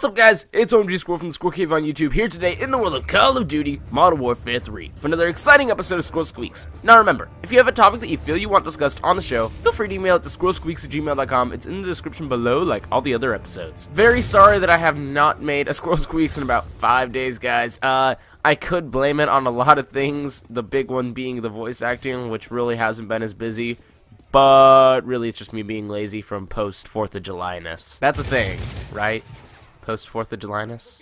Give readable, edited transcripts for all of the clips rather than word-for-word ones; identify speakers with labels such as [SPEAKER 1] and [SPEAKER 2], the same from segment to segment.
[SPEAKER 1] up, guys? It's MW3 Squirrel from the Squirrel Cave on YouTube, here today in the world of Call of Duty Modern Warfare 3 for another exciting episode of Squeaks. Now remember, if you have a topic that you feel you want discussed on the show, feel free to email it to squirrelsqueaks@gmail.com. It's in the description below, like all the other episodes. Very sorry that I have not made a Squeaks in about 5 days, guys. I could blame it on a lot of things, the big one being the voice acting, which really hasn't been as busy. But really, it's just me being lazy from post 4th of July-ness. That's a thing, right? Post 4th of July-ness?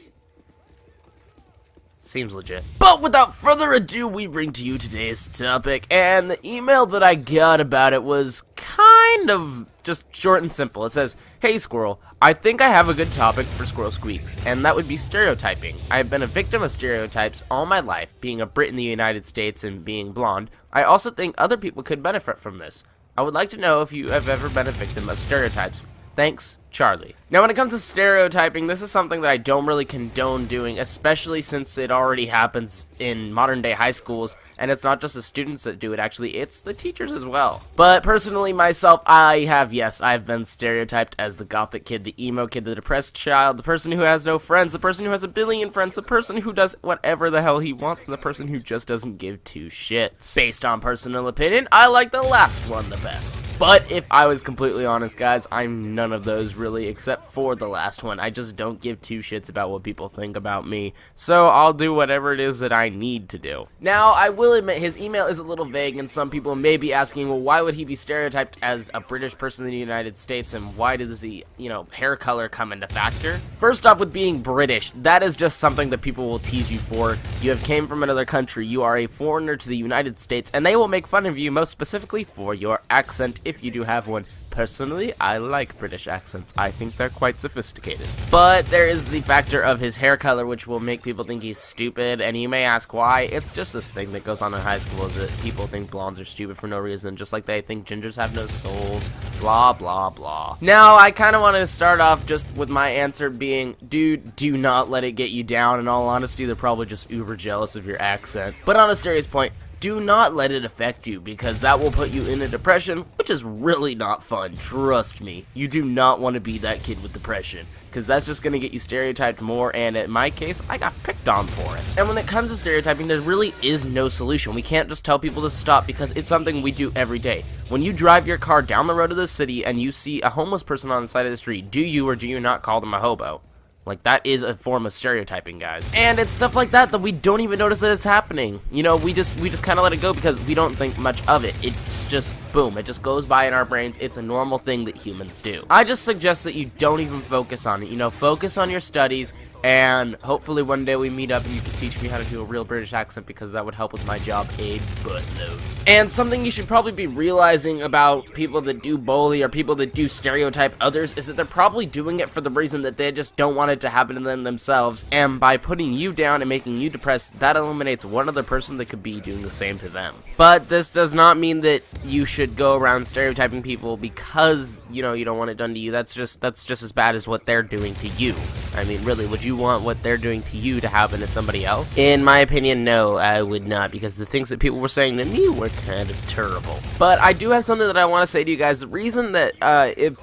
[SPEAKER 1] Seems legit. But without further ado, we bring to you today's topic. And the email that I got about it was kind of just short and simple. It says, "Hey Squirrel, I think I have a good topic for Squirrel Squeaks, and that would be stereotyping. I've been a victim of stereotypes all my life, being a Brit in the United States and being blonde. I also think other people could benefit from this. I would like to know if you have ever been a victim of stereotypes. Thanks, Charlie." Now, when it comes to stereotyping, this is something that I don't really condone doing, especially since it already happens in modern-day high schools, and it's not just the students that do it, actually, it's the teachers as well. But personally, myself, I've been stereotyped as the gothic kid, the emo kid, the depressed child, the person who has no friends, the person who has a billion friends, the person who does whatever the hell he wants, and the person who just doesn't give two shits. Based on personal opinion, I like the last one the best. But if I was completely honest, guys, I'm none of those really, except for the last one. I just don't give two shits about what people think about me, so I'll do whatever it is that I need to do. Now, I will admit his email is a little vague, and some people may be asking, well, why would he be stereotyped as a British person in the United States, and why does the, hair color come into factor? First off, with being British, that is just something that people will tease you for. You have came from another country, you are a foreigner to the United States, and they will make fun of you, most specifically for your accent, if you do have one. Personally, I like British accents. I think they're quite sophisticated. But there is the factor of his hair color, which will make people think he's stupid, and you may ask why. It's just this thing that goes on in high school, is that people think blondes are stupid for no reason, just like they think gingers have no souls, blah, blah, blah. Now, I kind of wanted to start off just with my answer being, dude, do not let it get you down. In all honesty, they're probably just uber jealous of your accent. But on a serious point, do not let it affect you, because that will put you in a depression, which is really not fun, trust me. You do not want to be that kid with depression, because that's just going to get you stereotyped more, and in my case, I got picked on for it. And when it comes to stereotyping, there really is no solution. We can't just tell people to stop, because it's something we do every day. When you drive your car down the road of the city and you see a homeless person on the side of the street, do you or do you not call them a hobo? Like, that is a form of stereotyping, guys. And it's stuff like that that we don't even notice that it's happening. You know, we just kind of let it go because we don't think much of it. It's just, boom, it just goes by in our brains. It's a normal thing that humans do. I just suggest that you don't even focus on it. Focus on your studies, and hopefully one day we meet up and you can teach me how to do a real British accent, because that would help with my job a buttload. And something you should probably be realizing about people that do bully or people that do stereotype others is that they're probably doing it for the reason that they just don't want it to happen to them themselves, and by putting you down and making you depressed, that eliminates one other person that could be doing the same to them. But this does not mean that you should go around stereotyping people because, you don't want it done to you. That's just as bad as what they're doing to you. I mean, really, would you want what they're doing to you to happen to somebody else? In my opinion, no, I would not, because the things that people were saying to me were kind of terrible. But I do have something that I want to say to you guys. The reason that,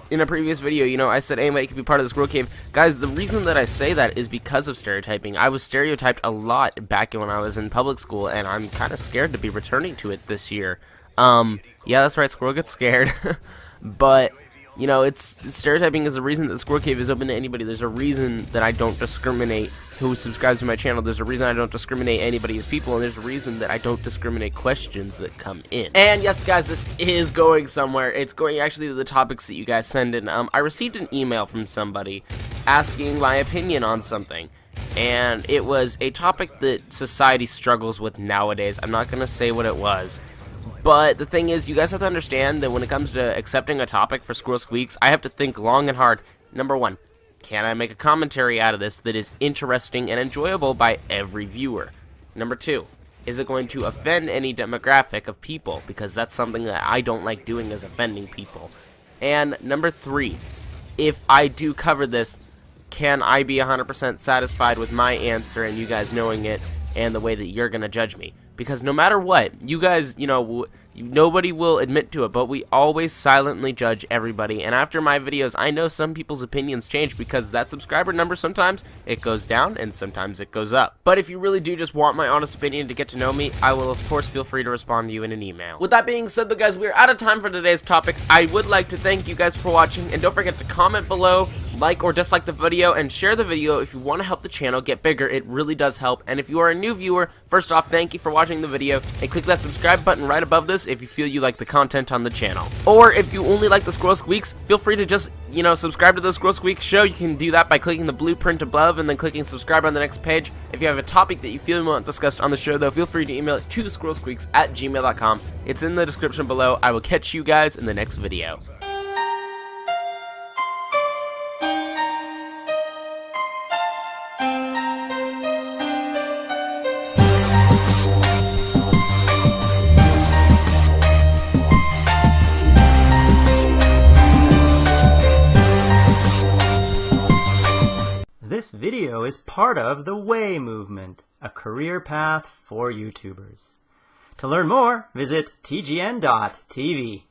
[SPEAKER 1] in a previous video, I said anybody could be part of the Squirrel Cave. Guys, the reason that I say that is because of stereotyping. I was stereotyped a lot back when I was in public school, and I'm kind of scared to be returning to it this year. Yeah, that's right, Squirrel gets scared. But stereotyping is the reason that the Squirrel Cave is open to anybody. There's a reason that I don't discriminate who subscribes to my channel. There's a reason I don't discriminate anybody as people, and there's a reason that I don't discriminate questions that come in. And yes, guys, this is going somewhere. It's going actually to the topics that you guys send in. I received an email from somebody asking my opinion on something, and it was a topic that society struggles with nowadays. I'm not going to say what it was. But the thing is, you guys have to understand that when it comes to accepting a topic for Squirrel Squeaks, I have to think long and hard. Number one, can I make a commentary out of this that is interesting and enjoyable by every viewer? Number two, is it going to offend any demographic of people? Because that's something that I don't like doing, is offending people. And number three, if I do cover this, can I be 100% satisfied with my answer and you guys knowing it and the way that you're going to judge me? Because no matter what, you guys, Nobody will admit to it, but we always silently judge everybody. And after my videos, I know some people's opinions change because that subscriber number, sometimes it goes down and sometimes it goes up. But if you really do just want my honest opinion to get to know me, I will of course feel free to respond to you in an email. With that being said though, guys, we're out of time for today's topic. I would like to thank you guys for watching, and don't forget to comment below, like or dislike the video, and share the video if you want to help the channel get bigger. It really does help. And if you are a new viewer, first off, thank you for watching the video, and click that subscribe button right above this if you feel you like the content on the channel. Or if you only like the Squirrel Squeaks, feel free to just, subscribe to the Squirrel Squeaks show. You can do that by clicking the blueprint above and then clicking subscribe on the next page. If you have a topic that you feel you want discussed on the show though, feel free to email it to squirrelsqueaks@gmail.com. It's in the description below. I will catch you guys in the next video.
[SPEAKER 2] This video is part of the Way movement, a career path for YouTubers. To learn more, visit tgn.tv.